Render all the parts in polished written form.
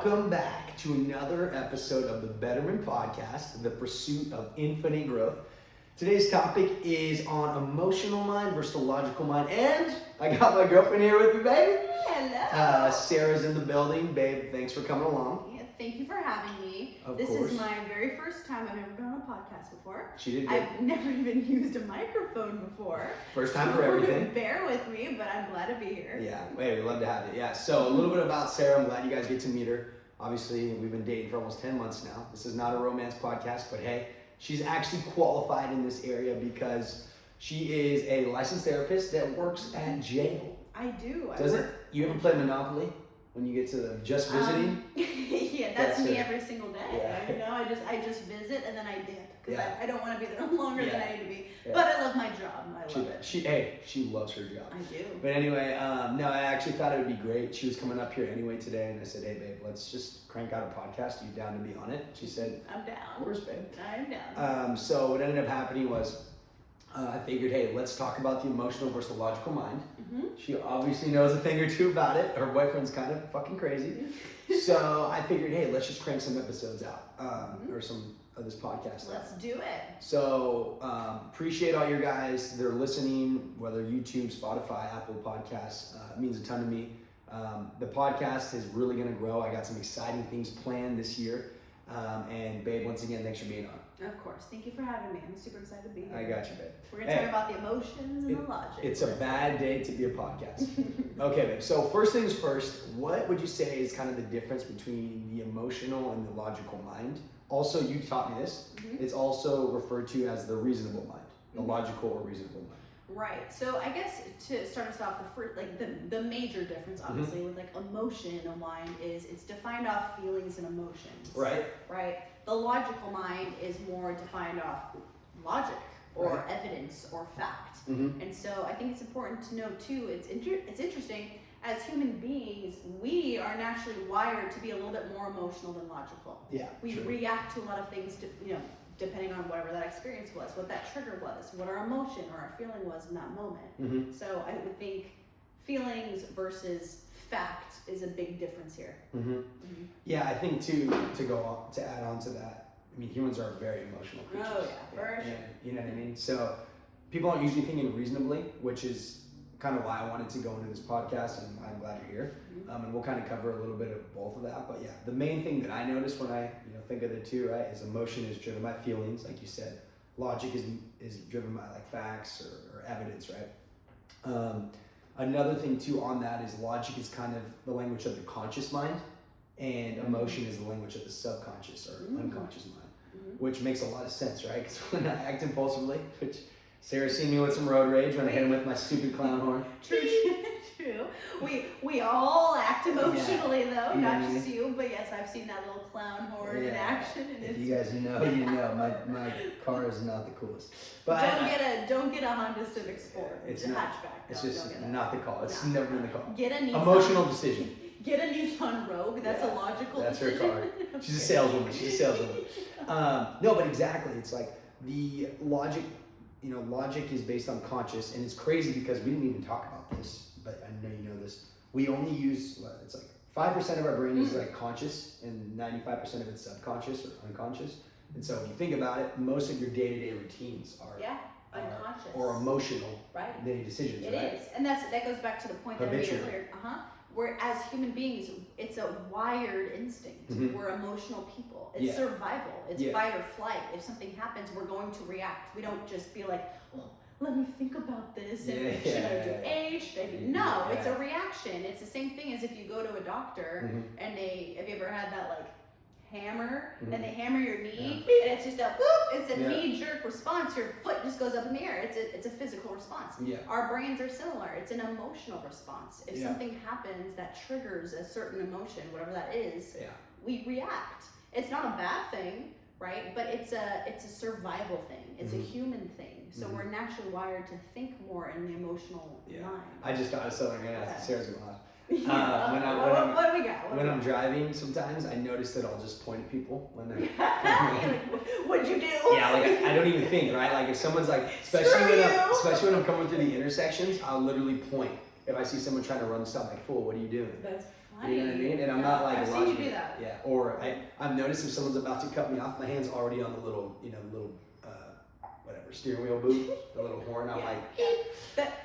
Welcome back to another episode of the Betterment Podcast, the pursuit of infinite growth. Today's topic is on emotional mind versus the logical mind, and I got my girlfriend here with me, baby. Hello. Sarah's in the building, babe. Thanks for coming along. Yeah, thank you for having me. Of this course. is my very first time. I've never been on a podcast before. She did good. I've never even used a microphone before. First time for everything. Bear with me, but I'm glad to be here. Yeah, we'd love to have you. Yeah, so a little bit about Sarah. I'm glad you guys get to meet her. Obviously, we've been dating for almost 10 months now. This is not a romance podcast, but hey, she's actually qualified in this area because she is a licensed therapist that works at jail. I do. You ever play Monopoly when you get to the just visiting? Yeah, that's me it. every single day. Yeah. You know, I just visit and then I dip because Yeah. I don't want to be there longer than I need to be. Yeah. But I love my job. I love it. She loves her job. I do. But anyway, no, I actually thought it would be great. She was coming up here anyway today, and I said, hey, babe, let's just crank out a podcast. Are you down to be on it? She said, I'm down. of course, babe. I'm down. So what ended up happening was I figured, hey, let's talk about the emotional versus the logical mind. Mm-hmm. She obviously knows a thing or two about it. Her boyfriend's kind of fucking crazy. So I figured, hey, let's just crank some episodes out, or some of this podcast. Let's do it. So appreciate all your guys that are listening, whether YouTube, Spotify, Apple Podcasts. It means a ton to me. The podcast is really going to grow. I got some exciting things planned this year. And babe, once again, thanks for being on. Of course. Thank you for having me. I'm super excited to be here. I got you, babe. We're going to talk about the emotions and the logic. It's a bad day to be a podcast. Okay, babe. So first things first, what would you say is kind of the difference between the emotional and the logical mind? Also, you taught me this. Mm-hmm. It's also referred to as the reasonable mind, the logical or reasonable mind. Right. So I guess to start us off, the major difference, obviously, with like emotion in a mind is it's defined off feelings and emotions. Right. Right. The logical mind is more defined off logic or evidence or fact. Mm-hmm. And so I think it's important to know too. It's interesting. As human beings, we are naturally wired to be a little bit more emotional than logical. Yeah. We react to a lot of things, depending on whatever that experience was, what that trigger was, what our emotion or our feeling was in that moment. Mm-hmm. So I would think feelings versus fact is a big difference here. Mm-hmm. Mm-hmm. Yeah, I think to add on to that, I mean, humans are very emotional creatures. Oh yeah, for sure. You know what I mean? So people aren't usually thinking reasonably, which is kind of why I wanted to go into this podcast, and I'm glad you're here. Mm-hmm. And we'll kind of cover a little bit of both of that. But yeah, the main thing that I notice when I think of the two, right, is emotion is driven by feelings, like you said. Logic is driven by like facts or evidence, right? Another thing too on that is logic is kind of the language of the conscious mind, and emotion is the language of the subconscious or unconscious mind, which makes a lot of sense, right? Because when I act impulsively, which Sarah's seen me with some road rage when I hit him with my stupid clown horn. True. We all act emotionally though, not just you, but yes, I've seen that little clown horn in action. And if you guys know, you know. My car is not the coolest. But don't get a Honda Civic Sport. It's a not, hatchback. It's just not the call. It's never been the call. Get a Nissan. Emotional decision. Get a Nissan Rogue. That's a logical decision. That's her car. She's a saleswoman. No, but exactly. It's like the logic. Logic is based on conscious, and it's crazy because we didn't even talk about this, but I know you know this. We only use, it's like 5% of our brain is like conscious, and 95% of it's subconscious or unconscious. And so if you think about it, most of your day-to-day routines are unconscious or emotional decisions. It is, and that goes back to the point that I made earlier. Where as human beings, it's a wired instinct. Mm-hmm. We're emotional people. It's survival. It's fight or flight. If something happens, we're going to react. We don't just be like, oh, let me think about this. And should I do A? Should I do no? It's a reaction. It's the same thing as if you go to a doctor and have you ever had that like hammer and they hammer your knee and it's just it's a knee-jerk response. Your foot just goes up in the air. It's a physical response. Our brains are similar. It's an emotional response. If something happens that triggers a certain emotion, whatever that is, we react. It's not a bad thing, right? But it's a survival thing. It's a human thing. So we're naturally wired to think more in the emotional mind. I just thought of something. Sarah's going on. What do we got? When I'm driving, sometimes I notice that I'll just point at people when they're. What'd you do? Yeah, like I don't even think, right? Like if someone's like, especially when I'm coming through the intersections, I'll literally point. If I see someone trying to run the stop, like, fool, what are you doing? That's funny. You know what I mean? And I'm not like I've seen you do that. Yeah. Or I've noticed if someone's about to cut me off, my hand's already on the little, whatever, steering wheel boot, the little horn. I'm like,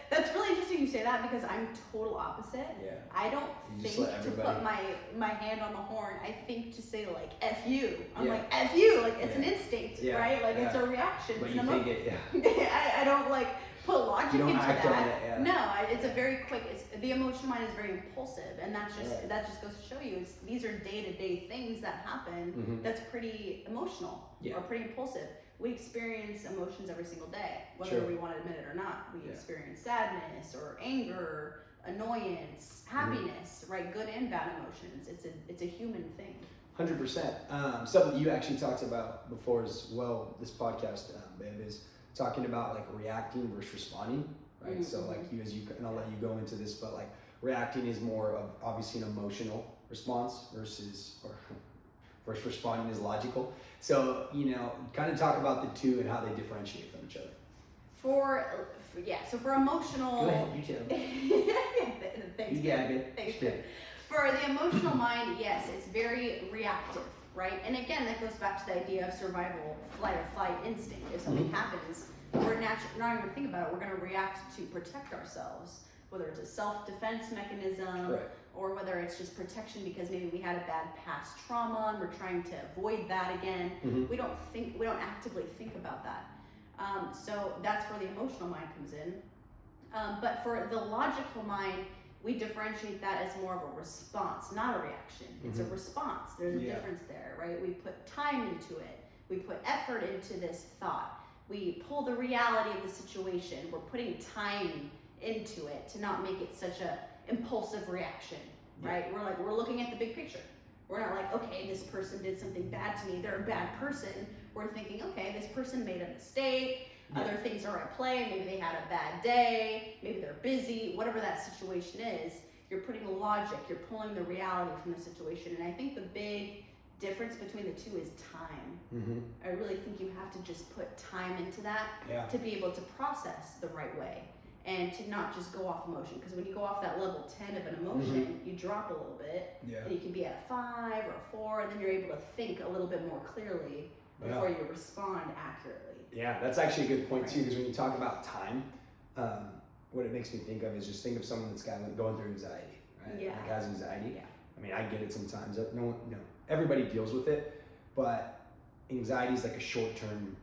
That's really interesting you say that because I'm total opposite. Yeah. I don't think to put my hand on the horn. I think to say like F you. I'm like F you. Like it's an instinct, right? Like it's a reaction. But it's you think it, I don't like put logic into act that. on it, No, it's a very quick. The emotional mind is very impulsive, and that just goes to show you these are day-to-day things that happen. That's pretty emotional or pretty impulsive. We experience emotions every single day, whether we want to admit it or not. We experience sadness or anger, annoyance, happiness, right? Good and bad emotions. It's a human thing. 100%. Something you actually talked about before as well, this podcast, babe, is talking about like reacting versus responding, right? So like and I'll let you go into this, but like reacting is more of obviously an emotional response versus responding is logical. So, kind of talk about the two and how they differentiate from each other. So for emotional... Go ahead, you too. Thanks, you got it. Thanks, For the emotional mind, yes, it's very reactive, right? And again, that goes back to the idea of survival, flight or flight instinct. If something happens, we're not even going to think about it. We're going to react to protect ourselves, whether it's a self-defense mechanism, or whether it's just protection because maybe we had a bad past trauma and we're trying to avoid that again. We don't actively think about that. So that's where the emotional mind comes in. But for the logical mind, we differentiate that as more of a response, not a reaction. It's a response. There's a difference there, right? We put time into it. We put effort into this thought. We pull the reality of the situation. We're putting time into it to not make it such a impulsive reaction, right? We're looking at the big picture. We're not like, okay, this person did something bad to me. They're a bad person. We're thinking, okay, this person made a mistake. Other things are at play. Maybe they had a bad day. Maybe they're busy. Whatever that situation is, you're putting logic. You're pulling the reality from the situation. And I think the big difference between the two is time. I really think you have to just put time into that to be able to process the right way. And to not just go off emotion, because when you go off that level 10 of an emotion, you drop a little bit, and you can be at a 5 or a 4, and then you're able to think a little bit more clearly before you respond accurately. Yeah, that's actually a good point too, because when you talk about time, what it makes me think of is just think of someone that's going through anxiety, right? Like has anxiety. I mean, I get it sometimes. Everybody deals with it, but anxiety is like a short-term,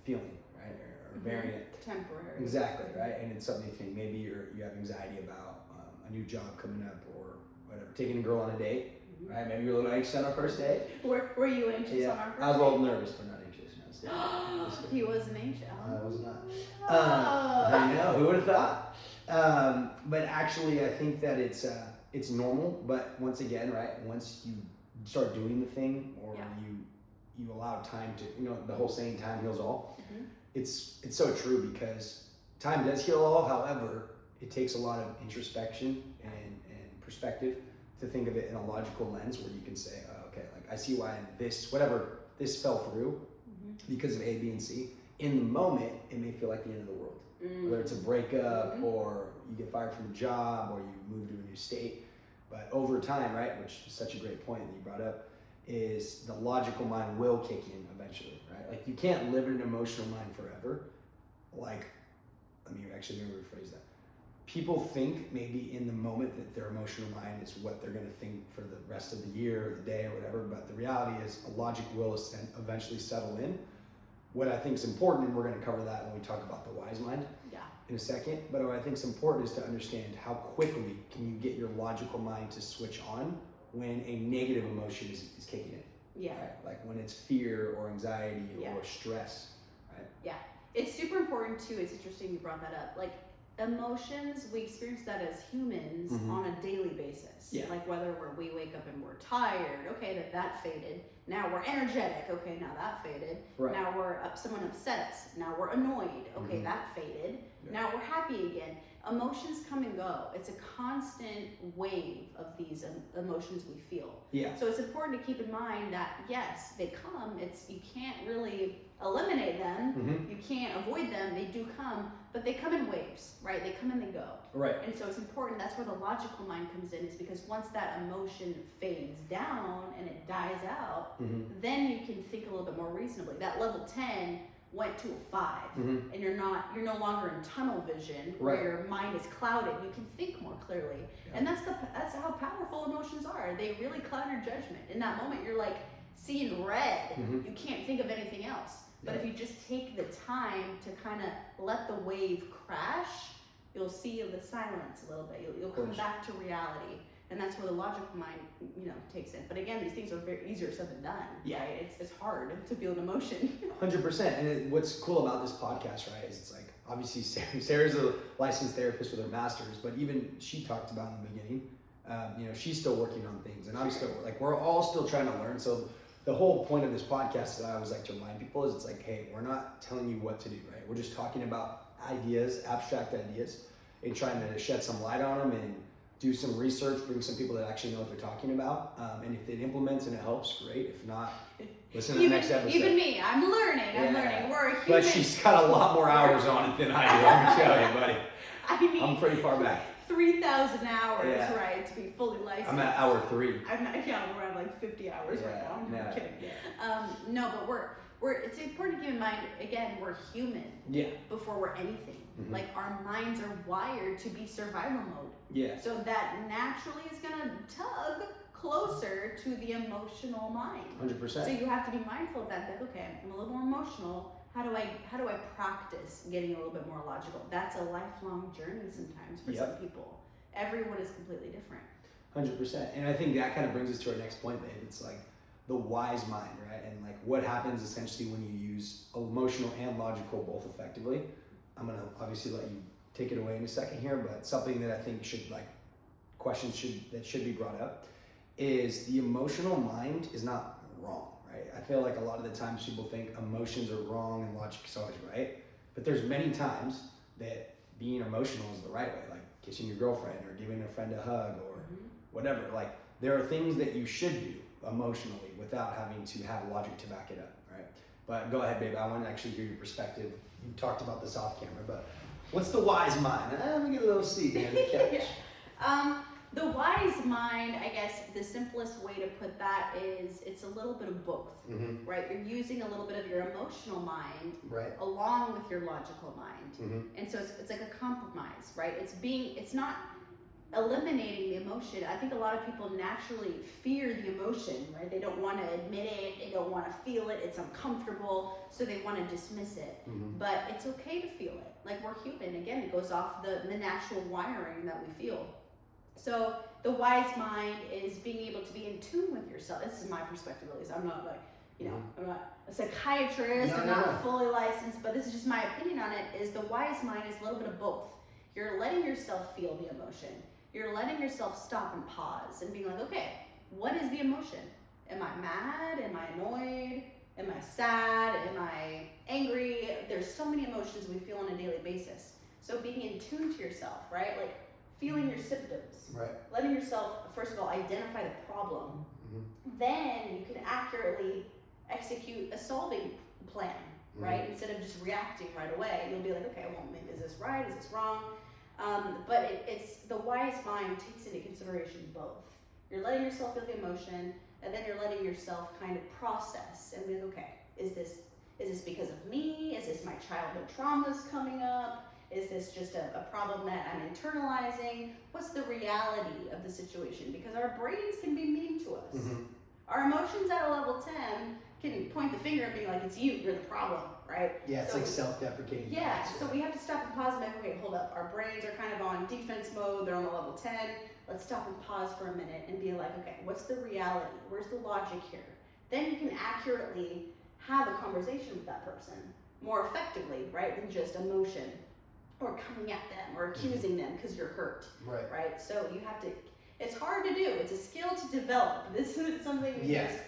feeling, right? Or variant. Temporary. Exactly, right? And it's something you think maybe you have anxiety about a new job coming up or whatever. Taking a girl on a date, right? Maybe you're a little anxious on our first date. Were you anxious on our first date? I was a little nervous, but not anxious. No, he wasn't anxious. I was not. I know. Who would have thought? But actually, I think that it's normal. But once again, right? Once you start doing the thing, or you allow time to, the whole saying, "Time heals all." It's so true because time does heal all. However, it takes a lot of introspection and perspective to think of it in a logical lens where you can say, oh, okay, like I see why this fell through because of A, B, and C. In the moment, it may feel like the end of the world. Whether it's a breakup or you get fired from a job or you move to a new state. But over time, right, which is such a great point that you brought up, is the logical mind will kick in eventually, right? Like you can't live in an emotional mind forever. Like, let me rephrase that. People think maybe in the moment that their emotional mind is what they're going to think for the rest of the year or the day or whatever, but the reality is a logic will eventually settle in. What I think is important, and we're going to cover that when we talk about the wise mind in a second, but what I think is important is to understand how quickly can you get your logical mind to switch on when a negative emotion is kicking in. Right? Like when it's fear or anxiety or stress, right? Yeah. It's super important too. It's interesting you brought that up. Like emotions, we experience that as humans on a daily basis. Like whether we wake up and we're tired, okay, that faded. Now we're energetic, okay, now that faded. Now someone upset us, now we're annoyed, okay, that faded. Now we're happy again. emotions come and go. It's a constant wave of these emotions we feel. Yeah. So it's important to keep in mind that yes, they come. You can't really eliminate them. You can't avoid them. They do come, but they come in waves, right? They come and they go. Right. And so it's important. That's where the logical mind comes in, is because once that emotion fades down and it dies out, then you can think a little bit more reasonably. That level 10 went to a 5, and you're no longer in tunnel vision where your mind is clouded. You can think more clearly, and that's how powerful emotions are. They really cloud your judgment. In that moment, you're like seeing red. You can't think of anything else. But if you just take the time to kind of let the wave crash, you'll see the silence a little bit. You'll come back to reality. And that's where the logical mind, takes in. But again, these things are very easier said than done. Yeah, right? It's hard to feel an emotion. 100%. And what's cool about this podcast, right, is it's like, obviously Sarah's a licensed therapist with her master's, but even she talked about in the beginning, she's still working on things, and I'm still, like, we're all still trying to learn. So the whole point of this podcast that I always like to remind people is, it's like, hey, we're not telling you what to do, right? We're just talking about ideas, abstract ideas, and trying to shed some light on them and do some research, bring some people that actually know what they're talking about. And if it implements and it helps, great. If not, listen to the next episode. Even me, I'm learning. We're a human. But she's got a lot more hours on it than I do, let me tell you, buddy. I'm pretty far back. 3,000 hours, right, to be fully licensed. I'm at hour 3. I'm around like 50 hours right now. I'm kidding. No, but it's important to keep in mind, again, we're human before we're anything. Like, our minds are wired to be survival mode. Yeah. So that naturally is going to tug closer to the emotional mind. 100%. So you have to be mindful of that. Like, okay, I'm a little more emotional. How do I practice getting a little bit more logical? That's a lifelong journey sometimes for some people. Everyone is completely different. 100%. And I think that kind of brings us to our next point, babe. It's like the wise mind, right? And like what happens essentially when you use emotional and logical both effectively. I'm going to obviously let you take it away in a second here, but something that I think should be brought up is the emotional mind is not wrong, right? I feel like a lot of the times people think emotions are wrong and logic is always right, but there's many times that being emotional is the right way, like kissing your girlfriend or giving a friend a hug or whatever. Like, there are things that you should do emotionally without having to have logic to back it up, right? But go ahead, babe. I want to actually hear your perspective. You talked about this off camera, but what's the wise mind? Let me get a little seat here. The wise mind, I guess the simplest way to put that is it's a little bit of both, right? You're using a little bit of your emotional mind along with your logical mind. And so it's like a compromise, right? It's not eliminating the emotion. I think a lot of people naturally fear the emotion, right? They don't want to admit it. They don't want to feel it. It's uncomfortable. So they want to dismiss it. But it's okay to feel it. Like, we're human. Again, it goes off the natural wiring that we feel. So the wise mind is being able to be in tune with yourself. This is my perspective, at least. I'm not like, I'm not a psychiatrist. I'm not fully licensed, but this is just my opinion on it, is the wise mind is a little bit of both. You're letting yourself feel the emotion. You're letting yourself stop and pause and being like, okay, what is the emotion? Am I mad? Am I annoyed? Am I sad? Am I angry? There's so many emotions we feel on a daily basis. So being in tune to yourself, right? Like, feeling your symptoms. Right. Letting yourself, first of all, identify the problem. Then you can accurately execute a solving plan, right? Instead of just reacting right away. You'll be like, okay, well, maybe is this right? Is this wrong? But it's the wise mind takes into consideration both. You're letting yourself feel the emotion, and then you're letting yourself kind of process and be like, okay, is this because of me? Is this my childhood traumas coming up? Is this just a problem that I'm internalizing? What's the reality of the situation? Because our brains can be mean to us. Our emotions at a level 10 can point the finger and be like, it's you're the problem, right? Yeah, it's like self-deprecating. Yeah, so we have to stop and pause and be like, okay, hold up. Our brains are kind of on defense mode. They're on the level 10. Let's stop and pause for a minute and be like, okay, what's the reality? Where's the logic here? Then you can accurately have a conversation with that person more effectively, right, than just emotion or coming at them or accusing them because you're hurt, right? So you have to, it's hard to do. It's a skill to develop. This isn't something you just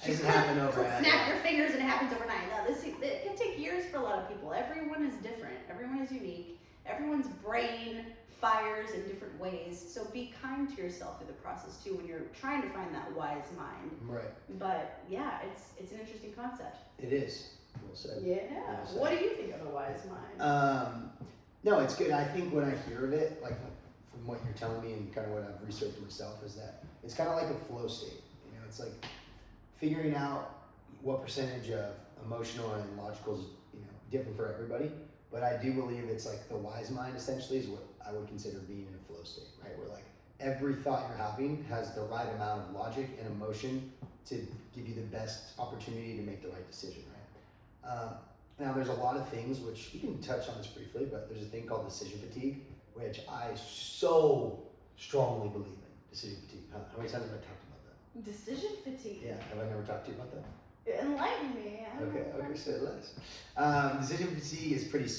doesn't happen overnight. Snap your fingers and it happens overnight. No, it can take years for a lot of people. Everyone is different. Everyone is unique. everyone's brain fires in different ways. So be kind to yourself through the process too when you're trying to find that wise mind. Right. But yeah, it's an interesting concept. It is. Well said. Yeah. Well said. What do you think of a wise mind? No, it's good. I think when I hear of it, like from what you're telling me and kind of what I've researched myself, is that it's kind of like a flow state. You know, it's like figuring out what percentage of emotional and logical is, different for everybody. But I do believe it's like the wise mind essentially is what I would consider being in a flow state, right? Where like every thought you're having has the right amount of logic and emotion to give you the best opportunity to make the right decision, right? Now there's a lot of things which we can touch on this briefly, but there's a thing called decision fatigue, which I so strongly believe in. Decision fatigue. How many times have I talked about that? Decision fatigue. Yeah, have I never talked to you about that? Enlighten me. Okay, say less. Decision fatigue is a pretty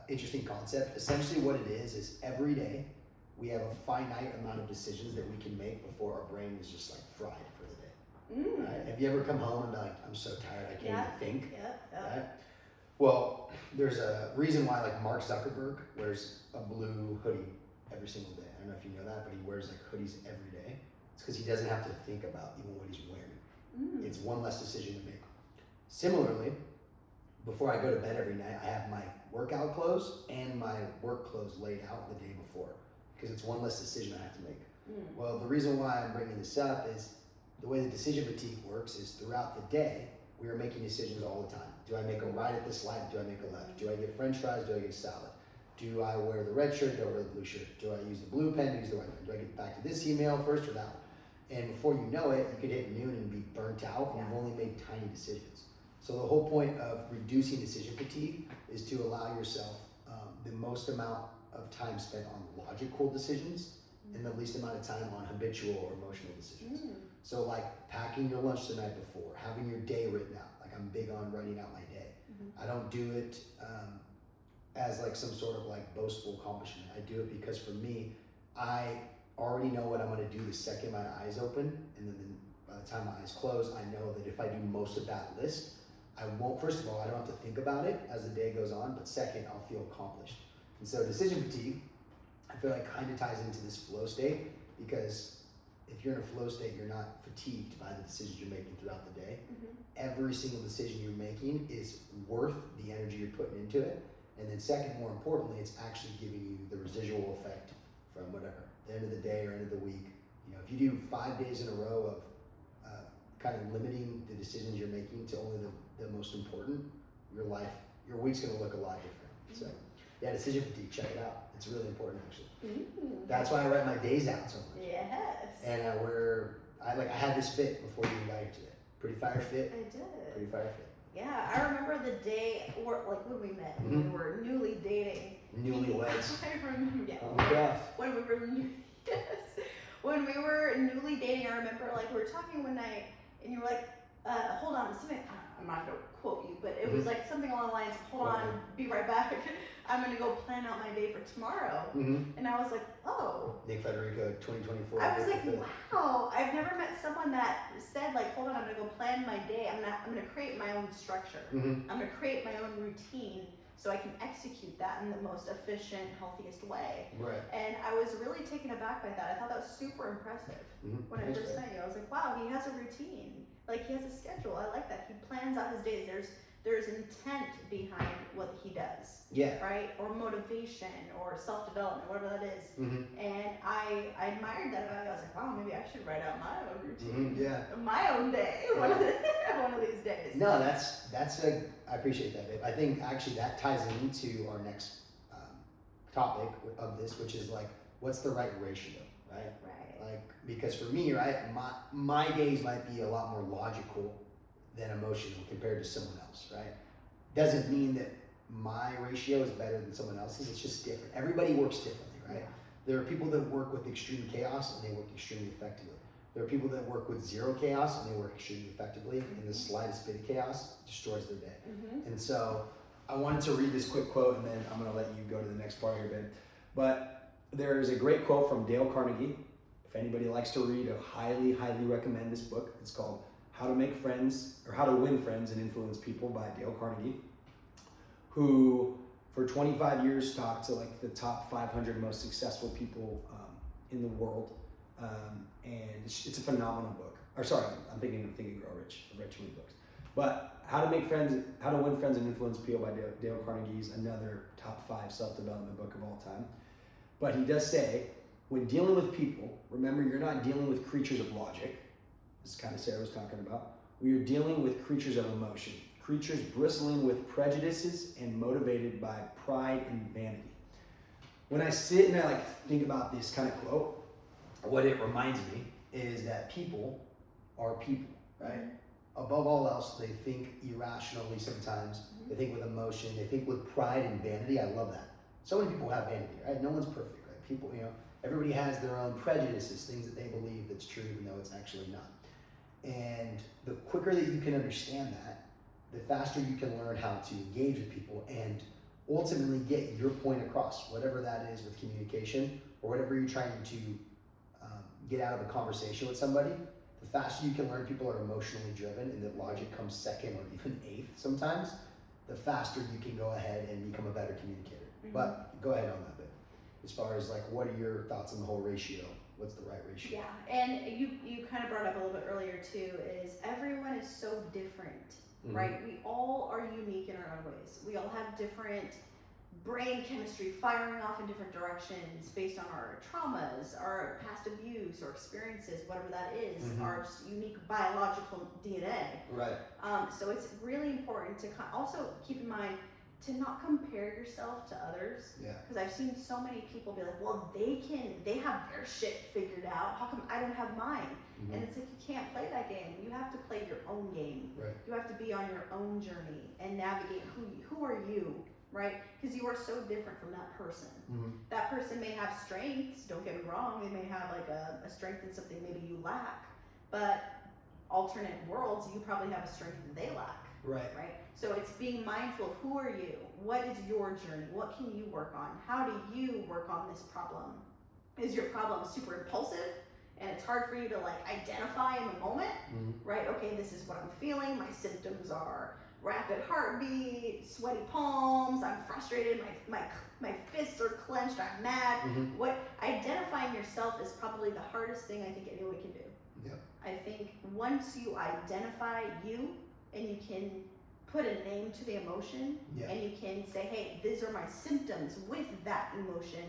interesting concept. Essentially what it is every day we have a finite amount of decisions that we can make before our brain is just like fried for the day. Right? Have you ever come home and been like, I'm so tired, I can't even think? Yeah. Right? Well, there's a reason why like Mark Zuckerberg wears a blue hoodie every single day. I don't know if you know that, but he wears like hoodies every day. It's because he doesn't have to think about even what he's wearing. It's one less decision to make. Similarly, before I go to bed every night, I have my workout clothes and my work clothes laid out the day before because it's one less decision I have to make. Well, the reason why I'm bringing this up is the way the decision fatigue works is throughout the day, we are making decisions all the time. Do I make a right at this light? Do I make a left? Do I get French fries? Do I get salad? Do I wear the red shirt? Do I wear the blue shirt? Do I use the blue pen? Do I use the white pen? Do I get back to this email first or that one? And before you know it, you could hit noon and be burnt out, and you've only made tiny decisions. So the whole point of reducing decision fatigue is to allow yourself the most amount of time spent on logical decisions and the least amount of time on habitual or emotional decisions. So like packing your lunch the night before, having your day written out. Like I'm big on writing out my day. I don't do it as like some sort of like boastful accomplishment. I do it because for me, I already know what I'm going to do the second my eyes open, and then by the time my eyes close, I know that if I do most of that list, I won't, first of all, I don't have to think about it as the day goes on, but second, I'll feel accomplished. And so decision fatigue, I feel like kind of ties into this flow state, because if you're in a flow state, you're not fatigued by the decisions you're making throughout the day. Every single decision you're making is worth the energy you're putting into it. And then second, more importantly, it's actually giving you the residual effect from whatever, the end of the day or end of the week. If you do 5 days in a row of kind of limiting the decisions you're making to only the most important, your week's gonna look a lot different. So yeah, decision fatigue, check it out. It's really important actually. That's why I write my days out so much. Yes. And I had this fit before you got here today. Pretty fire fit. I did. Pretty fire fit. Yeah, I remember the day, or like when we met, when we were newly dating. Newlyweds. I remember, yeah. Oh my gosh. When we were, when we were newly dating, I remember like we were talking one night, and you were like, hold on, something, I'm not gonna quote you, but it was like something along the lines of, hold on, be right back. I'm gonna go plan out my day for tomorrow. And I was like, oh. Nick Federico, 2024. I was like, wow, I've never met someone that said like, hold on, I'm gonna go plan my day. I'm gonna create my own structure. I'm gonna create my own routine so I can execute that in the most efficient, healthiest way. Right. And I was really taken aback by that. I thought that was super impressive. When I first met you, I was like, wow, he has a routine. Like he has a schedule. I like that. He plans out his days. There's intent behind what he does. Yeah. Right? Or motivation or self-development, whatever that is. And I admired that about you. I was like, wow, maybe I should write out my own routine. My own day. One of these days. No, I appreciate that, babe. I think actually that ties into our next topic of this, which is like, what's the right ratio, right? Right. Like, because for me, right, my days might be a lot more logical than emotional compared to someone else, right? Doesn't mean that my ratio is better than someone else's. It's just different. Everybody works differently, right? There are people that work with extreme chaos and they work extremely effectively. There are people that work with zero chaos and they work extremely effectively, and the slightest bit of chaos destroys their day. And so I wanted to read this quick quote, and then I'm going to let you go to the next part here, Ben. But there is a great quote from Dale Carnegie. If anybody likes to read, I highly, highly recommend this book. It's called How to Make Friends, or How to Win Friends and Influence People by Dale Carnegie, who for 25 years, talked to like the top 500 most successful people in the world, and it's a phenomenal book. Or sorry, I'm thinking of Think and Grow Rich, of Rich Lee books. But How to Win Friends and Influence People by Dale Carnegie is another top 5 self-development book of all time. But he does say, when dealing with people, remember you're not dealing with creatures of logic. This is kind of Sarah was talking about. We are dealing with creatures of emotion, creatures bristling with prejudices and motivated by pride and vanity. When I sit and I like think about this kind of quote, what it reminds me is that people are people, right? Above all else, they think irrationally sometimes. They think with emotion. They think with pride and vanity. I love that. So many people have vanity, right? No one's perfect, right? People, everybody has their own prejudices, things that they believe that's true, even though it's actually not. And the quicker that you can understand that, the faster you can learn how to engage with people and ultimately get your point across, whatever that is with communication or whatever you're trying to get out of a conversation with somebody. The faster you can learn people are emotionally driven and that logic comes second or even eighth sometimes, the faster you can go ahead and become a better communicator. But go ahead on that bit. As far as like, what are your thoughts on the whole ratio? What's the right ratio? Yeah, and you kind of brought up a little bit earlier too, is everyone is so different, right? We all are unique in our own ways. We all have different brain chemistry firing off in different directions based on our traumas, our past abuse or experiences, whatever that is, our just unique biological DNA. Right. So it's really important to also keep in mind to not compare yourself to others. Yeah. Because I've seen so many people be like, well, they have their shit figured out. How come I don't have mine? And it's like, you can't play that game. You have to play your own game. Right. You have to be on your own journey and navigate who are you, right? Because you are so different from that person. That person may have strengths, don't get me wrong. They may have like a strength in something maybe you lack, but alternate worlds, you probably have a strength that they lack. Right. So it's being mindful of who are you? What is your journey? What can you work on? How do you work on this problem? Is your problem super impulsive and it's hard for you to like identify in the moment? Right? Okay, this is what I'm feeling. My symptoms are rapid heartbeat, sweaty palms, I'm frustrated, my fists are clenched, I'm mad. What identifying yourself is probably the hardest thing I think anyone can do. Yep. I think once you identify you and you can put a name to the emotion and you can say, hey, these are my symptoms with that emotion,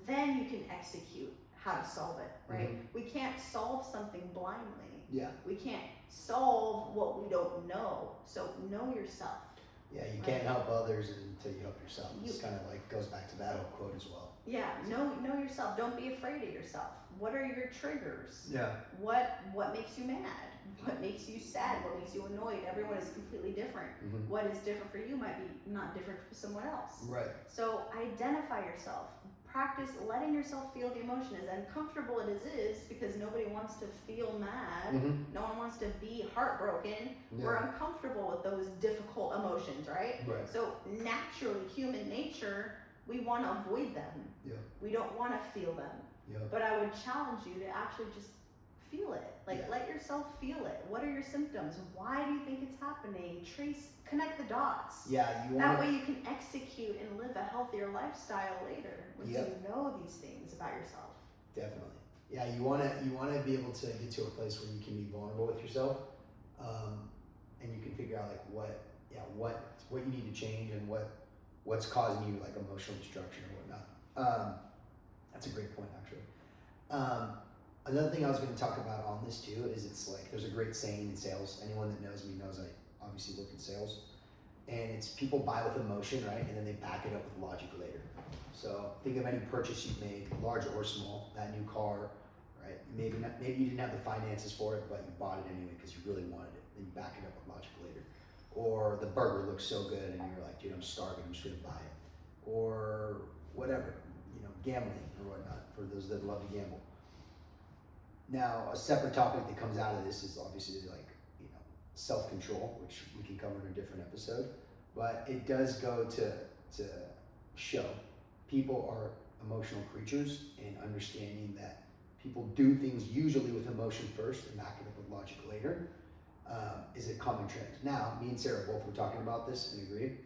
then you can execute how to solve it, right? We can't solve something blindly. Yeah. We can't solve what we don't know. So know yourself. Yeah, you can't help others until you help yourself. It's kind of like goes back to that old quote as well. Yeah, know yourself. Don't be afraid of yourself. What are your triggers? Yeah. What makes you mad? What makes you sad? What makes you annoyed? Everyone is completely different. What is different for you might be not different for someone else. Right. So identify yourself. Practice letting yourself feel the emotion. As uncomfortable it is because nobody wants to feel mad. No one wants to be heartbroken. We're uncomfortable with those difficult emotions, right? So naturally, human nature, we want to avoid them. We don't want to feel them. But I would challenge you to actually just feel it. Let yourself feel it. What are your symptoms? Why do you think it's happening? Connect the dots. That way you can execute and live a healthier lifestyle later once you know these things about yourself. Definitely. Yeah, you wanna be able to get to a place where you can be vulnerable with yourself, and you can figure out like what you need to change and what's causing you like emotional destruction or whatnot. That's a great point actually. Another thing I was going to talk about on this too is it's like there's a great saying in sales. Anyone that knows me knows I obviously work in sales, and it's people buy with emotion, right? And then they back it up with logic later. So think of any purchase you've made, large or small. That new car, right? Maybe you didn't have the finances for it, but you bought it anyway because you really wanted it. Then you back it up with logic later. Or the burger looks so good, and you're like, dude, I'm starving. I'm just going to buy it. Or whatever, gambling or whatnot for those that love to gamble. Now, a separate topic that comes out of this is obviously like, self-control, which we can cover in a different episode, but it does go to show people are emotional creatures and understanding that people do things usually with emotion first and back it up with logic later is a common trend. Now, me and Sarah both were talking about this and agreed.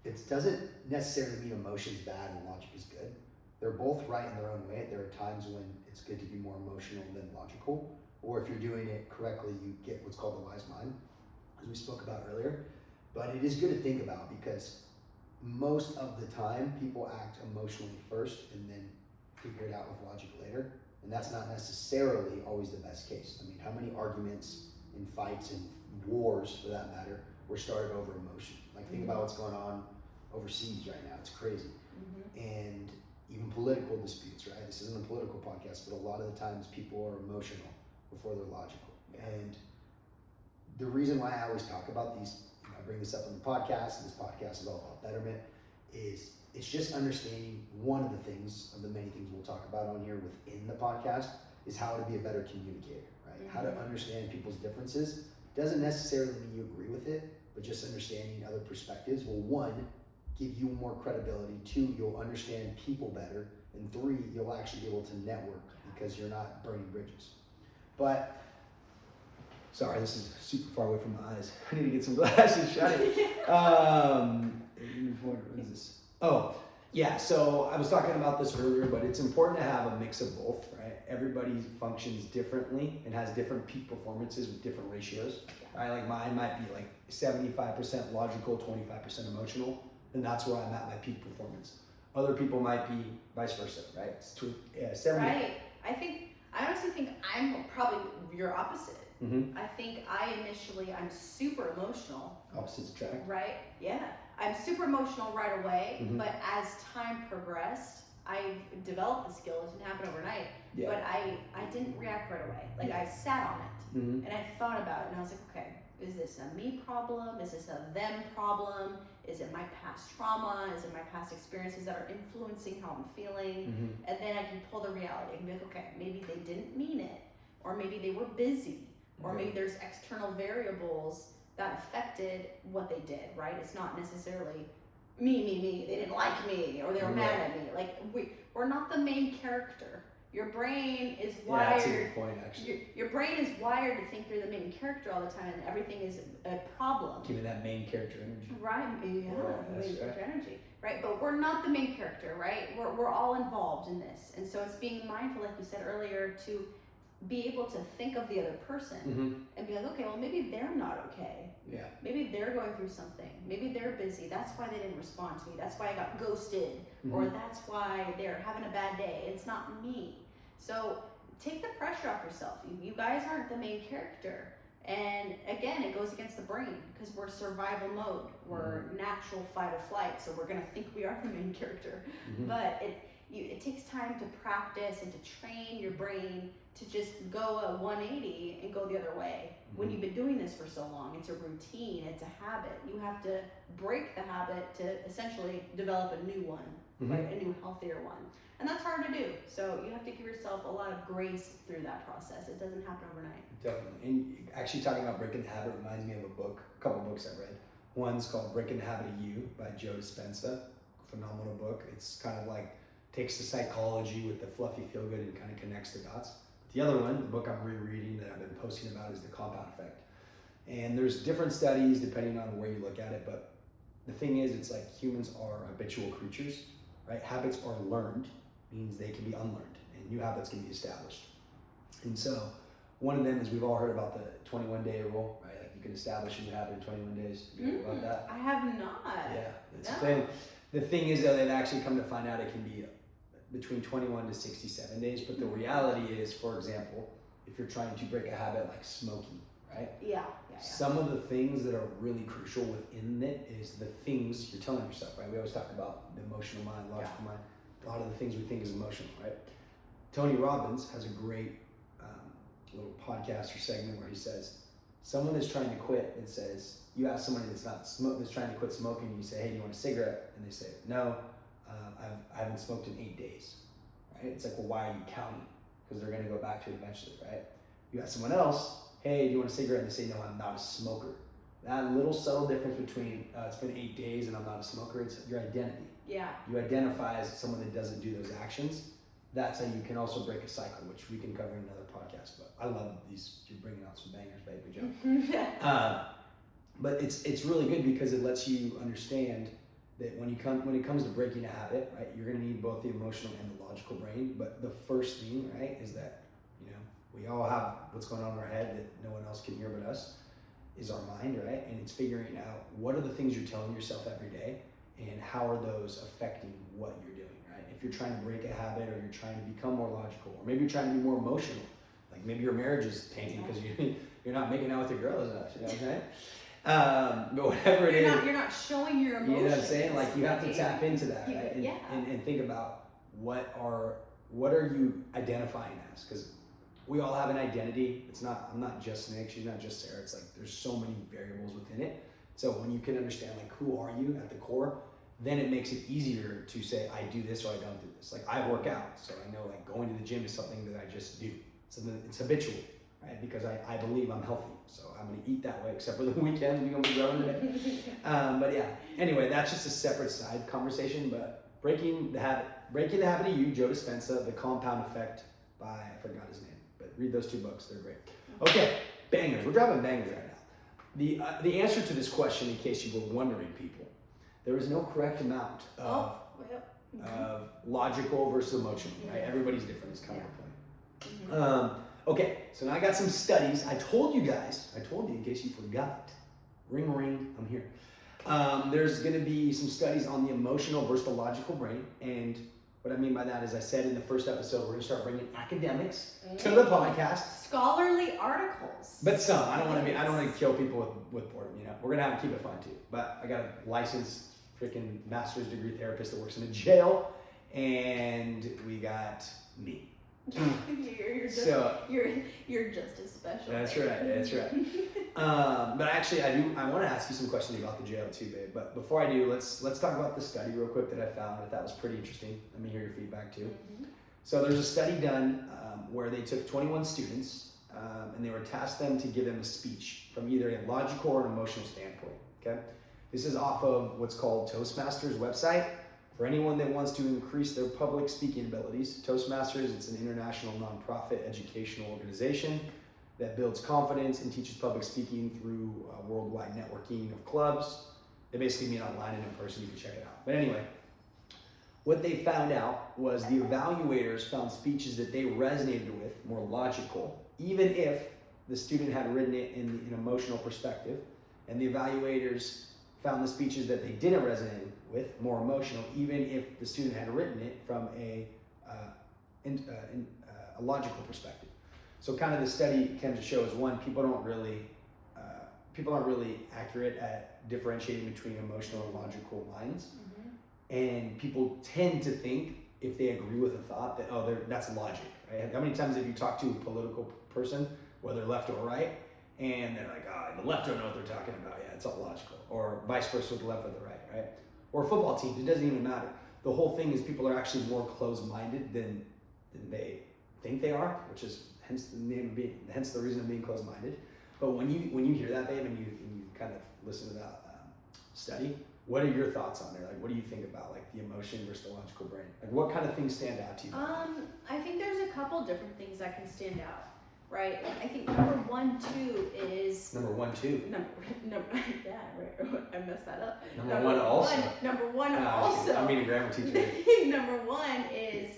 it doesn't necessarily mean emotion's bad and logic is good. They're both right in their own way. There are times when it's good to be more emotional than logical, or if you're doing it correctly, you get what's called the wise mind, as we spoke about earlier. But it is good to think about, because most of the time people act emotionally first and then figure it out with logic later, and that's not necessarily always the best case. I mean, how many arguments and fights and wars, for that matter, were started over emotion? Like, think about what's going on overseas right now. It's crazy. And even political disputes, right? This isn't a political podcast, but a lot of the times people are emotional before they're logical. And the reason why I always talk about these, I bring this up on the podcast, and this podcast is all about betterment, is it's just understanding one of the things, of the many things we'll talk about on here within the podcast, is how to be a better communicator, right? How to understand people's differences. Doesn't necessarily mean you agree with it, but just understanding other perspectives will, one, give you more credibility, two, you'll understand people better, and three, you'll actually be able to network because you're not burning bridges. But, sorry, this is super far away from my eyes. I need to get some glasses, shut it. What is this? Oh, yeah, so I was talking about this earlier, but it's important to have a mix of both, right? Everybody functions differently and has different peak performances with different ratios, right? Like mine might be like 75% logical, 25% emotional, and that's where I'm at my peak performance. Other people might be vice versa, right? It's 70. Right. I honestly think I'm probably your opposite. I think I'm super emotional. Opposites attract. Right? Yeah. I'm super emotional right away, but as time progressed, I developed the skill. It didn't happen overnight, but I didn't react right away. Like I sat on it and I thought about it, and I was like, okay, is this a me problem? Is this a them problem? Is it my past trauma? Is it my past experiences that are influencing how I'm feeling? And then I can pull the reality and be like, okay, maybe they didn't mean it, or maybe they were busy, or maybe there's external variables that affected what they did, right? It's not necessarily me, they didn't like me, or they were mad at me. Like, we're not the main character. Your brain is wired. Yeah, that's a good point, actually. Your brain is wired to think you're the main character all the time, and everything is a problem. Giving that main character energy. Right, main character energy. Right, but we're not the main character, right? We're all involved in this. And so it's being mindful, like you said earlier, to be able to think of the other person and be like, okay, well, maybe they're not okay. Yeah. Maybe they're going through something. Maybe they're busy. That's why they didn't respond to me. That's why I got ghosted. Or that's why they're having a bad day. It's not me. So take the pressure off yourself. You guys aren't the main character. And again, it goes against the brain because we're survival mode. We're natural fight or flight. So we're going to think we are the main character. But it takes time to practice and to train your brain to just go a 180 and go the other way. When you've been doing this for so long, it's a routine, it's a habit. You have to break the habit to essentially develop a new one, right? A new, healthier one. And that's hard to do. So you have to give yourself a lot of grace through that process. It doesn't happen overnight. Definitely. And actually talking about breaking the habit reminds me of a couple books I read. One's called Breaking the Habit of You by Joe Dispenza. Phenomenal book. It's kind of like takes the psychology with the fluffy feel good and kind of connects the dots. The other one, the book I'm rereading that I've been posting about, is The Compound Effect. And there's different studies depending on where you look at it, but the thing is, it's like humans are habitual creatures, right? Habits are learned, means they can be unlearned, and new habits can be established. And so one of them is, we've all heard about the 21-day rule, right? Like you can establish a new habit in 21 days. You know about that? I have not. Yeah, that's the thing. The thing is, though, they've actually come to find out it can be between 21 to 67 days, but the reality is, for example, if you're trying to break a habit like smoking, right? Yeah. Some of the things that are really crucial within it is the things you're telling yourself, right? We always talk about the emotional mind, logical mind. A lot of the things we think is emotional, right? Tony Robbins has a great little podcast or segment where he says, someone that's trying to quit, and says, you ask somebody that's trying to quit smoking, and you say, hey, do you want a cigarette? And they say, no. I haven't smoked in 8 days, right? It's like, well, why are you counting? Because they're going to go back to it eventually, right? You ask someone else, hey, do you want a cigarette? And they say, no, I'm not a smoker. That little subtle difference between it's been 8 days and I'm not a smoker, it's your identity. Yeah. You identify as someone that doesn't do those actions. That's how you can also break a cycle, which we can cover in another podcast. But I love these. You're bringing out some bangers, baby, Joe. But it's really good because it lets you understand that when it comes to breaking a habit, right, you're going to need both the emotional and the logical brain. But the first thing, right, is that, we all have what's going on in our head that no one else can hear but us, is our mind, right? And it's figuring out what are the things you're telling yourself every day and how are those affecting what you're doing, right? If you're trying to break a habit or you're trying to become more logical, or maybe you're trying to be more emotional, like maybe your marriage is tanking because you're not making out with your girls enough, you know what I'm saying? But whatever it is, you're not showing your emotions. You know what I'm saying? Like you have to tap into that, right? And think about what are you identifying as? Because we all have an identity. I'm not just Nick, she's not just Sarah. It's like there's so many variables within it. So when you can understand like who are you at the core, then it makes it easier to say I do this or I don't do this. Like I work out, so I know like going to the gym is something that I just do. It's habitual, right? Because I believe I'm healthy, so I'm gonna eat that way. Except for the weekends, we're gonna be growing today. But yeah. Anyway, that's just a separate side conversation. But breaking the habit of you, Joe Dispenza, The Compound Effect by I forgot his name. Read those 2 books; they're great. Okay, bangers. We're dropping bangers right now. The answer to this question, in case you were wondering, people, there is no correct amount of logical versus emotional. Right? Everybody's different. Is kind of the point. Okay, so now I got some studies. I told you in case you forgot. Ring, ring. I'm here. There's going to be some studies on the emotional versus the logical brain, and what I mean by that is I said in the first episode, we're going to start bringing academics to the podcast. Scholarly articles. But some. I don't want to kill people with boredom, We're going to have to keep it fun too. But I got a licensed freaking master's degree therapist that works in a jail. And we got me. You're just as special. That's right. But actually, I want to ask you some questions about the jail too, babe. But before I do, let's talk about the study real quick that I found. I thought was pretty interesting. Let me hear your feedback too. So there's a study done where they took 21 students and they were tasked them to give them a speech from either a logical or an emotional standpoint. Okay, this is off of what's called Toastmasters website. For anyone that wants to increase their public speaking abilities, Toastmasters, it's an international nonprofit educational organization that builds confidence and teaches public speaking through worldwide networking of clubs. They basically meet online and in person. You can check it out. But anyway, what they found out was the evaluators found speeches that they resonated with more logical, even if the student had written it in an emotional perspective, and the evaluators found the speeches that they didn't resonate with more emotional, even if the student had written it from a logical perspective. So kind of the study came to show is one, people aren't really accurate at differentiating between emotional and logical minds. And people tend to think, if they agree with a thought, that that's logic, right? How many times have you talked to a political person, whether left or right, and they're like, the left don't know what they're talking about, it's all logical, or vice versa with the left or the right, right? Or football teams, it doesn't even matter. The whole thing is people are actually more closed-minded than they think they are, which is hence the reason of being closed-minded. But when you hear that, babe, and you kind of listen to that study, what are your thoughts on there? Like, what do you think about like the emotion versus the logical brain? Like, what kind of things stand out to you? I think there's a couple different things that can stand out, right? Like, I think number one, is number one, two. Yeah, right. I messed that up. Number one also. Number one also. I'm meeting a grammar teacher. Number one is,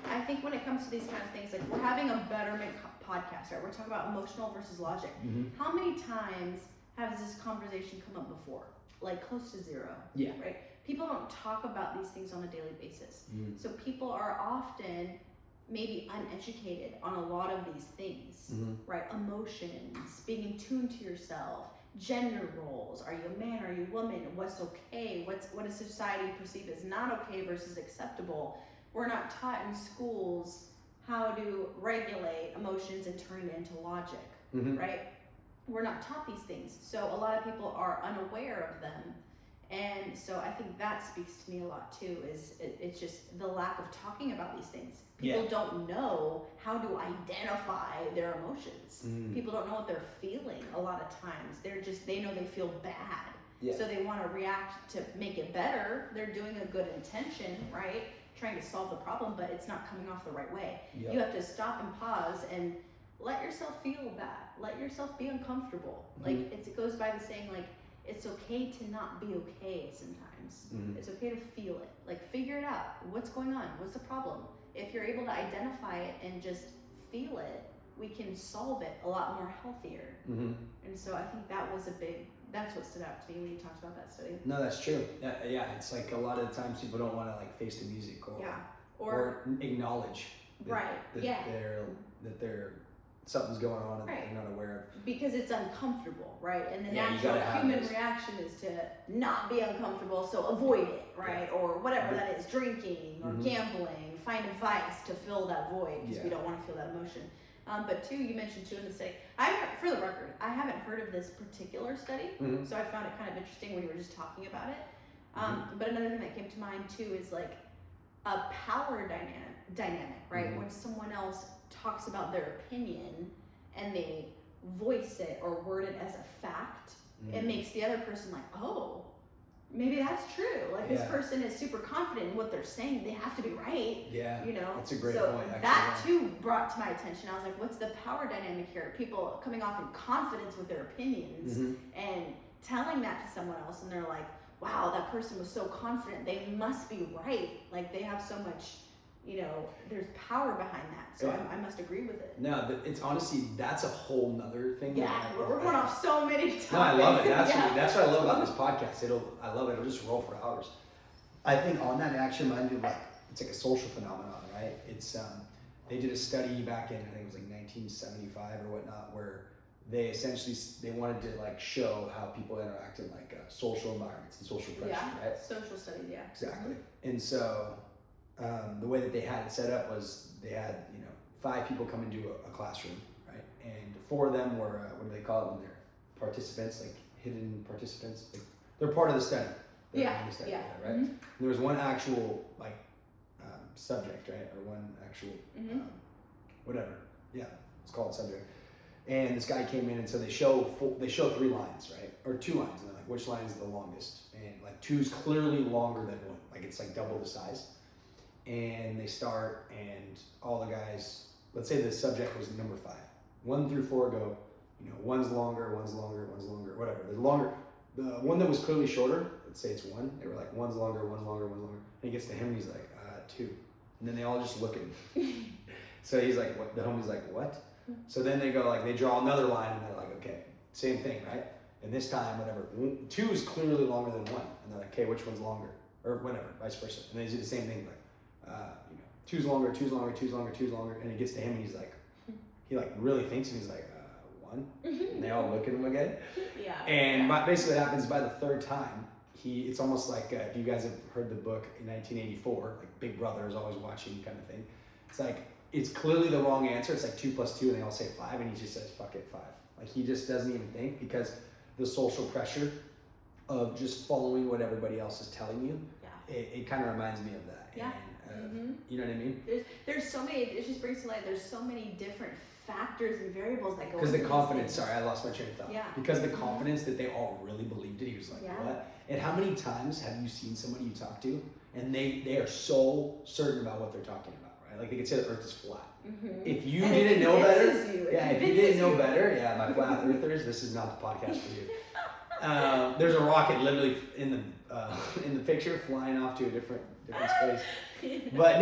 I think when it comes to these kind of things, like we're having a betterment podcast, right? We're talking about emotional versus logic. How many times has this conversation come up before? Like close to zero. Yeah. Right? People don't talk about these things on a daily basis. So people are often maybe uneducated on a lot of these things, right? Emotions, being in tune to yourself, gender roles. Are you a man? Are you a woman? What's okay? What does society perceive as not okay versus acceptable? We're not taught in schools how to regulate emotions and turn it into logic, right? We're not taught these things. So a lot of people are unaware of them. And so I think that speaks to me a lot too, is it's just the lack of talking about these things. People don't know how to identify their emotions. People don't know what they're feeling a lot of times. They know they feel bad. So they want to react to make it better. They're doing a good intention, right? Trying to solve the problem, but it's not coming off the right way. You have to stop and pause and let yourself feel bad. Let yourself be uncomfortable. Like it goes by the saying, like, it's okay to not be okay sometimes. It's okay to feel it. Like, figure it out. What's going on? What's the problem? If you're able to identify it and just feel it, we can solve it a lot more healthier. And so I think that's what stood out to me when you talked about that study. No, that's true. Yeah, it's like a lot of the times people don't want to like face the music or acknowledge that they're something's going on and they're not aware of. Because it's uncomfortable, right? And the natural human reaction is to not be uncomfortable, so avoid it, right? Or whatever that is, drinking or gambling, find a vice to fill that void because we don't want to feel that emotion. But two, you mentioned two in the study. For the record, I haven't heard of this particular study, so I found it kind of interesting when you were just talking about it. But another thing that came to mind too is like a power dynamic, right? When someone else talks about their opinion and they voice it or word it as a fact, it makes the other person like, oh, maybe that's true. Like this person is super confident in what they're saying. They have to be right. Yeah. You know? That's a great point. Actually, that too brought to my attention. I was like, what's the power dynamic here? People coming off in confidence with their opinions and telling that to someone else, and they're like, wow, that person was so confident. They must be right. Like they have so much, there's power behind that. So I must agree with it. No, it's honestly, that's a whole nother thing. Yeah, we're going off so many topics. No, I love it. That's what I love about this podcast. I love it. It'll just roll for hours. I think on that, it actually reminded me, it's like a social phenomenon, right? It's they did a study back in, I think it was like 1975 or whatnot, where they essentially wanted to like show how people interact in like social environments and social pressure, right? Social studies, Exactly. And so the way that they had it set up was they had 5 people come into a classroom, right? And 4 of them were what do they call them? They're participants, like hidden participants. Like, they're part of the study. Right? And there was one actual like subject, right? Or one actual whatever. Yeah, it's called subject. And this guy came in, and so they show 3 lines, right? Or 2 lines, and they're like, which line is the longest? And like 2 is clearly longer than 1. Like it's like double the size. And they start, and all the guys, let's say the subject was number 5. 1 through 4 go, one's longer, whatever. The one that was clearly shorter, let's say it's 1. They were like, one's longer. And he gets to him, and he's like, 2. And then they all just look at him. So he's like, what? The homie's like, what? So then they go they draw another line, and they're like, okay, same thing, right? And this time, whatever, 2 is clearly longer than 1. And they're like, okay, which one's longer? Or whatever, vice versa. And they do the same thing, like, 2's longer, 2's longer, 2's longer, 2's longer. And it gets to him, and he's like, he like really thinks, and he's like, 1. And they all look at him again. Yeah. And basically what happens by the 3rd time, it's almost like, if you guys have heard the book in 1984, like Big Brother is always watching kind of thing. It's like, it's clearly the wrong answer. It's like 2 + 2, and they all say 5, and he just says, fuck it, 5. Like he just doesn't even think, because the social pressure of just following what everybody else is telling you, it kind of reminds me of that. Yeah. And, you know what I mean? There's so many, it just brings to light, there's so many different factors and variables that go into because the confidence, sorry, I lost my train of thought. Yeah. Because the confidence that they all really believed it, he was like, what? And how many times have you seen somebody you talk to, and they are so certain about what they're talking about, right? Like they could say the earth is flat. If you didn't know better, if you didn't know better, my flat earthers, this is not the podcast for you. There's a rocket literally in the picture flying off to a different space. But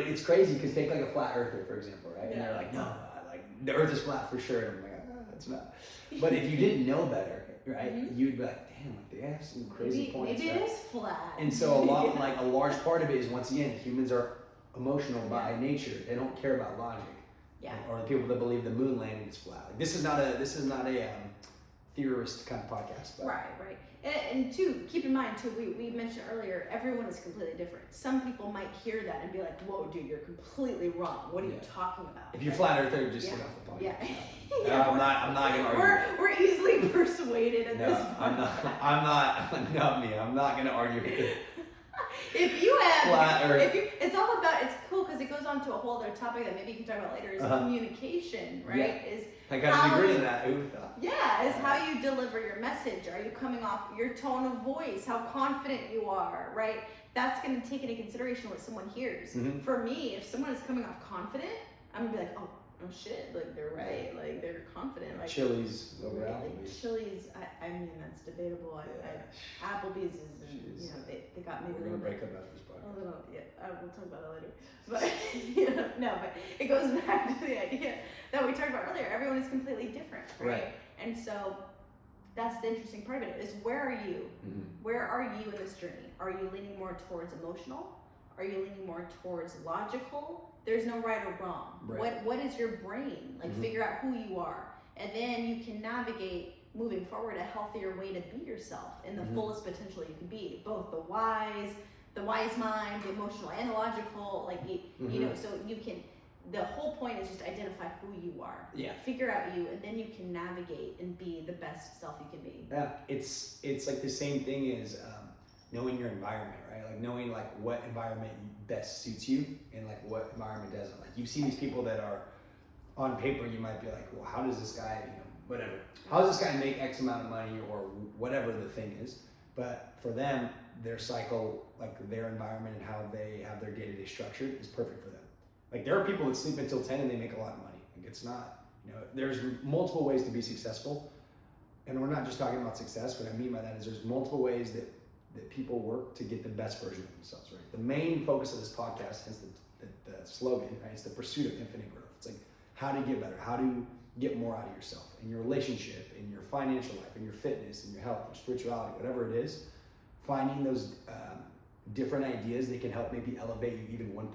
it's crazy, because take like a flat earther, for example, right? And they're like, no, like the earth is flat for sure. And I'm like, it's not. But if you didn't know better, right, you'd be like, damn, like they have some crazy points. Maybe it is flat. And so a large part of it is, once again, humans are emotional by nature. They don't care about logic. Yeah. Or the people that believe the moon landing is flat. Like this is not a theorist kind of podcast. But. Right. And two, keep in mind too, we mentioned earlier, everyone is completely different. Some people might hear that and be like, whoa, dude, you're completely wrong. What are you talking about? If you're flat earther, just get off the podcast. Yeah. I'm not gonna argue. We're easily persuaded at this point. I'm not gonna argue with you. If you have flat earth. It's all about, it's cool because it goes on to a whole other topic that maybe you can talk about later, is communication, right? Yeah. I got a degree in that. Is how you deliver your message. Are you coming off your tone of voice, how confident you are, right? That's going to take into consideration what someone hears. For me, if someone is coming off confident, I'm going to be like, oh, oh shit, like they're right, like they're confident. Like Chili's over really, Applebee's. Chili's, I mean, that's debatable. Applebee's is, you know, they got maybe We're gonna break up after this podcast. a little, yeah, we'll talk about it later. But, you know, no, but it goes back to the idea that we talked about earlier. Everyone is completely different, right? And so that's the interesting part of it is where are you? Where are you in this journey? Are you leaning more towards emotional? Are you leaning more towards logical? There's no right or wrong. What is your brain? Like figure out who you are. And then you can navigate moving forward a healthier way to be yourself in the fullest potential you can be. Both the wise mind, the emotional and the logical, like you know, so you can, the whole point is just identify who you are. Figure out you, and then you can navigate and be the best self you can be. Yeah, it's like the same thing as knowing your environment, right? Like knowing like what environment best suits you and like what environment doesn't. Like you see these people that are on paper, you might be like, well, how does this guy, you know, whatever. How does this guy make X amount of money or whatever the thing is? But for them, their cycle, like their environment and how they have their day-to-day structured is perfect for them. Like there are people that sleep until 10 and they make a lot of money. Like it's not, you know, there's multiple ways to be successful. And we're not just talking about success. What I mean by that is there's multiple ways that people work to get the best version of themselves, right? The main focus of this podcast is the slogan, right? It's the pursuit of infinite growth. It's like how to get better, how to get more out of yourself in your relationship, in your financial life, in your fitness, in your health, your spirituality, whatever it is. Finding those different ideas that can help maybe elevate you even 1%,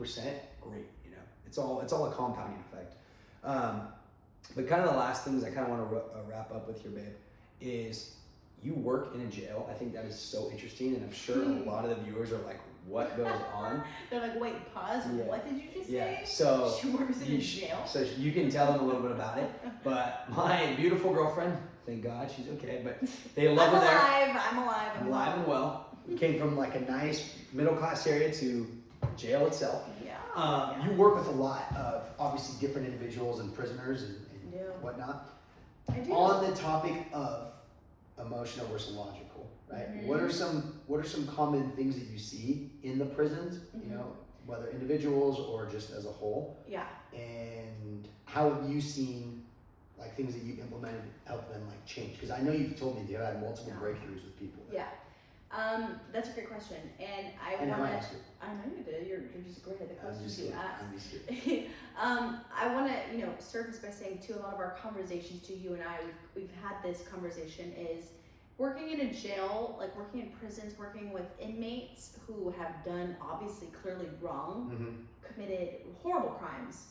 great, you know. It's all a compounding effect. But kind of the last things I kind of want to wrap up with here, babe, is you work in a jail. I think that is so interesting, and I'm sure a lot of the viewers are like, what goes on? They're like, wait, pause, what did you just say? So she works in a jail? So you can tell them a little bit about it. But my beautiful girlfriend, thank God she's okay, but they love her there. I'm alive. I'm alive and well. We came from like a nice middle class area to jail itself. You work with a lot of obviously different individuals and prisoners and whatnot. I do. On the topic of emotional versus logical, right? What are some common things that you see in the prisons, you know, whether individuals or just as a whole? Yeah. And how have you seen like things that you've implemented help them like change? Because I know you've told me you've had multiple breakthroughs with people. Yeah. That's a great question, and I know you did. You're just great at the questions you ask. I'm just kidding. I want to, you know, surface by saying too, a lot of our conversations to you and I, we've had this conversation is working in a jail, like working in prisons, working with inmates who have done obviously clearly wrong, committed horrible crimes.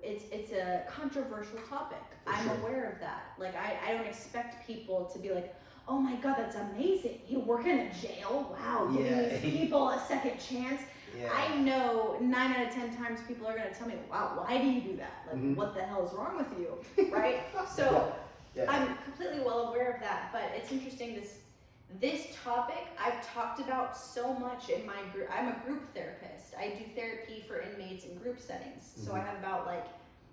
It's a controversial topic. I'm aware of that. Like I don't expect people to be like, oh my God, that's amazing. You work in a jail? Wow, giving these people a second chance. I know 9 out of 10 times people are going to tell me, wow, why do you do that? Like, what the hell is wrong with you? Right? So I'm completely well aware of that, but it's interesting, this topic I've talked about so much in my group. I'm a group therapist. I do therapy for inmates in group settings. So I have about like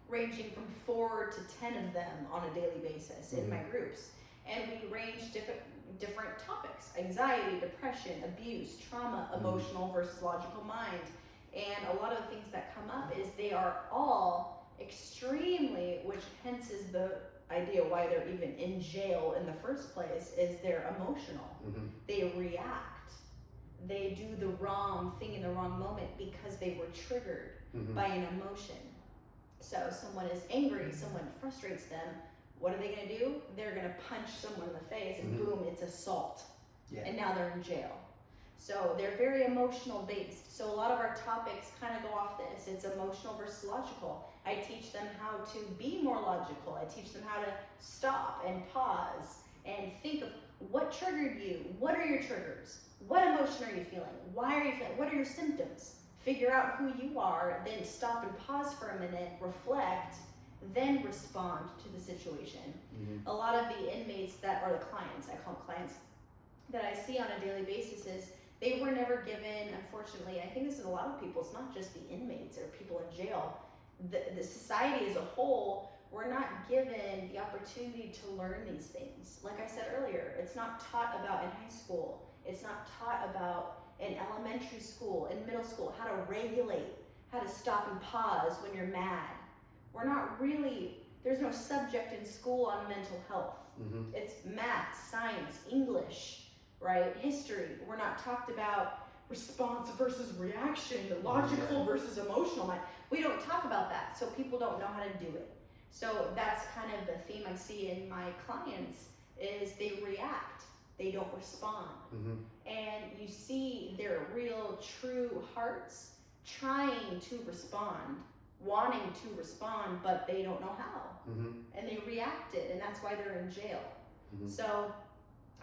ranging from 4 to 10 of them on a daily basis in my groups. And we range different topics: anxiety, depression, abuse, trauma, emotional versus logical mind. And a lot of the things that come up is they are all extremely, which hence is the idea why they're even in jail in the first place, is they're emotional. They react. They do the wrong thing in the wrong moment because they were triggered by an emotion. So someone is angry, someone frustrates them. What are they going to do? They're going to punch someone in the face and boom, it's assault. And now they're in jail. So they're very emotional based. So a lot of our topics kind of go off this. It's emotional versus logical. I teach them how to be more logical. I teach them how to stop and pause and think of what triggered you. What are your triggers? What emotion are you feeling? Why are you feeling? What are your symptoms? Figure out who you are, then stop and pause for a minute, reflect, then respond to the situation. A lot of the inmates that are the clients, I call them clients, that I see on a daily basis is they were never given, unfortunately, I think this is a lot of people, it's not just the inmates or people in jail, the society as a whole, we're not given the opportunity to learn these things. Like I said earlier, it's not taught about in high school, it's not taught about in elementary school, in middle school, how to regulate, how to stop and pause when you're mad, we're not really, there's no subject in school on mental health. Mm-hmm. It's math, science, English, right? History. We're not talked about response versus reaction, logical versus emotional. We don't talk about that, so people don't know how to do it. So that's kind of the theme I see in my clients is they react, they don't respond. Mm-hmm. And you see their real true hearts trying to respond, wanting to respond, but they don't know how. Mm-hmm. And they reacted, and that's why they're in jail. Mm-hmm. So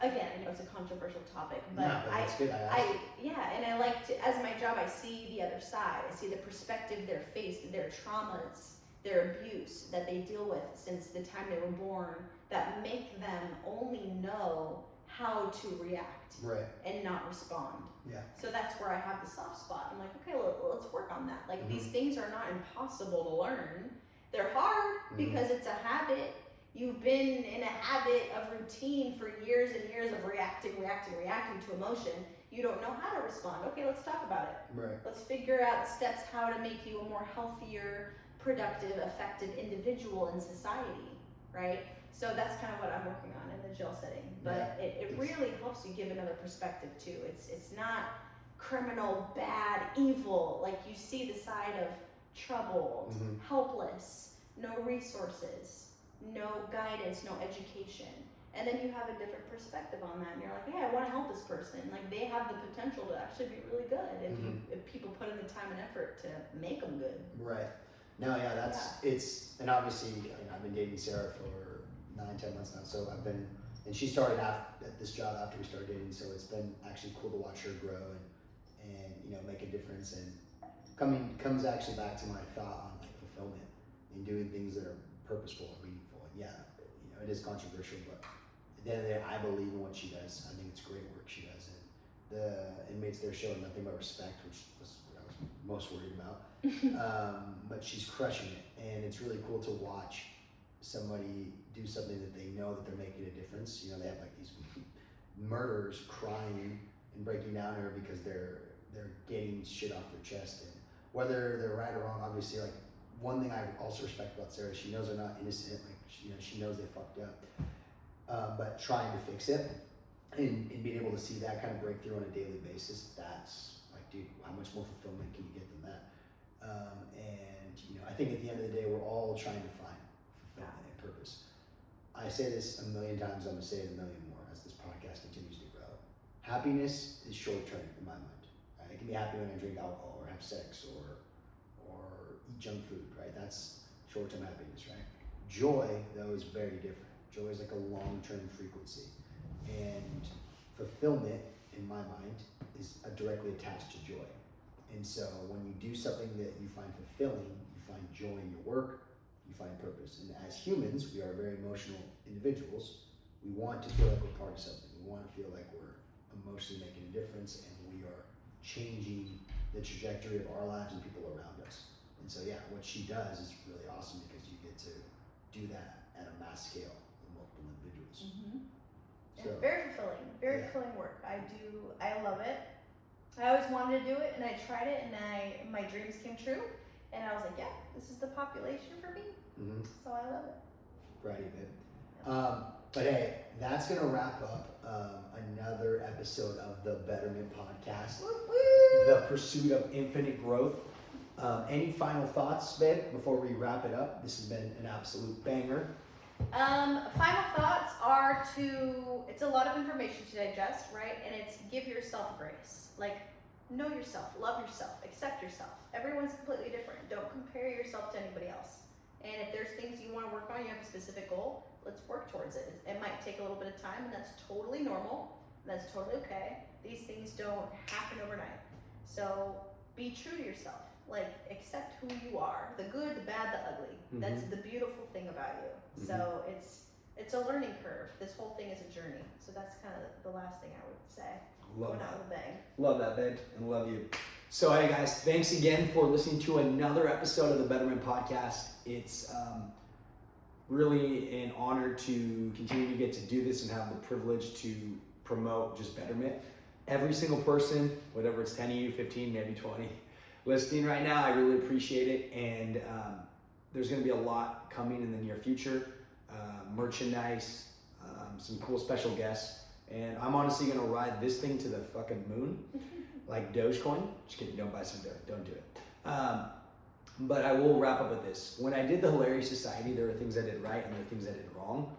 again, I know it's a controversial topic, but yeah, but that's good. and I like to, as my job, I see the other side. I see the perspective they're faced, their traumas, their abuse that they deal with since the time they were born, that make them only know how to react and not respond. Yeah. So that's where I have the soft spot. I'm like, okay, let's work on that. Like, Mm-hmm. these things are not impossible to learn. They're hard because it's a habit. You've been in a habit of routine for years and years of reacting to emotion. You don't know how to respond. Okay, let's talk about it. Right. Let's figure out the steps how to make you a more healthier, productive, effective individual in society, right? So that's kind of what I'm working on in the jail setting. But it really helps you give another perspective too. It's not criminal, bad, evil. Like, you see the side of troubled, helpless, no resources, no guidance, no education. And then you have a different perspective on that, and you're like, hey, I want to help this person. Like, they have the potential to actually be really good if people put in the time and effort to make them good. Right. No, yeah, it's, and obviously, I've been dating Sarah for 9-10 months now, so and she started at this job after we started dating, so it's been actually cool to watch her grow and make a difference, and comes actually back to my thought on like fulfillment and doing things that are purposeful and meaningful. And yeah, it is controversial, but at the end of the day, I believe in what she does. I think it's great work she does, and the inmates there showing nothing but respect, which was what I was most worried about. But she's crushing it, and it's really cool to watch somebody do something that they know that they're making a difference. They have like these murderers crying and breaking down her because they're getting shit off their chest, and whether they're right or wrong, obviously, like, one thing I also respect about Sarah, she knows they're not innocent. Like, she knows they fucked up, but trying to fix it and being able to see that kind of breakthrough on a daily basis, that's like, dude, how much more fulfillment can you get than that? And I think at the end of the day, we're all trying to find fulfillment and purpose. I say this a million times, I'm gonna say it a million more as this podcast continues to grow. Happiness is short term in my mind. Right? I can be happy when I drink alcohol or have sex or eat junk food, right? That's short term happiness, right? Joy, though, is very different. Joy is like a long term frequency, and fulfillment, in my mind, is directly attached to joy. And so when you do something that you find fulfilling, you find joy in your work, you find purpose. And as humans, we are very emotional individuals. We want to feel like we're part of something. We want to feel like we're emotionally making a difference, and we are changing the trajectory of our lives and people around us. And so, yeah, what she does is really awesome because you get to do that at a mass scale with multiple individuals. So, very fulfilling work. I love it. I always wanted to do it, and I tried it, and my dreams came true, and I was like, yeah, this is the population for me. So I love it. Proud of you, babe. But hey, that's gonna wrap up another episode of the Betterment Podcast. The pursuit of infinite growth. Any final thoughts, babe, before we wrap it up? This has been an absolute banger. Final thoughts are it's a lot of information to digest, right? And it's give yourself grace. Like, know yourself, love yourself, accept yourself. Everyone's completely different. Don't compare yourself to anybody else. And if there's things you want to work on, you have a specific goal, let's work towards it. It might take a little bit of time, and that's totally normal. That's totally okay. These things don't happen overnight. So be true to yourself. Like, accept who you are, the good, the bad, the ugly. That's the beautiful thing about you. So it's a learning curve. This whole thing is a journey. So that's kind of the last thing I would say. Love Going out with a bang. Love that, babe, and love you. So, hey guys, thanks again for listening to another episode of the Betterment Podcast. It's really an honor to continue to get to do this and have the privilege to promote just betterment. Every single person, whatever it's 10 of you, 15, maybe 20, listening right now, I really appreciate it. And there's going to be a lot coming in the near future. Merchandise, some cool special guests. And I'm honestly going to ride this thing to the fucking moon, like Dogecoin. Just kidding, don't buy some Doge, don't do it. But I will wrap up with this. When I did the Hilarious Society, there were things I did right and there were things I did wrong.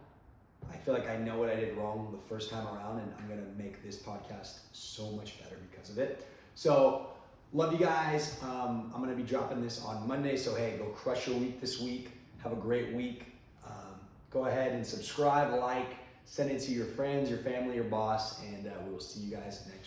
I feel like I know what I did wrong the first time around, and I'm going to make this podcast so much better because of it. So, love you guys. I'm going to be dropping this on Monday. So, hey, go crush your week this week. Have a great week. Go ahead and subscribe, like, send it to your friends, your family, your boss, and we will see you guys next week.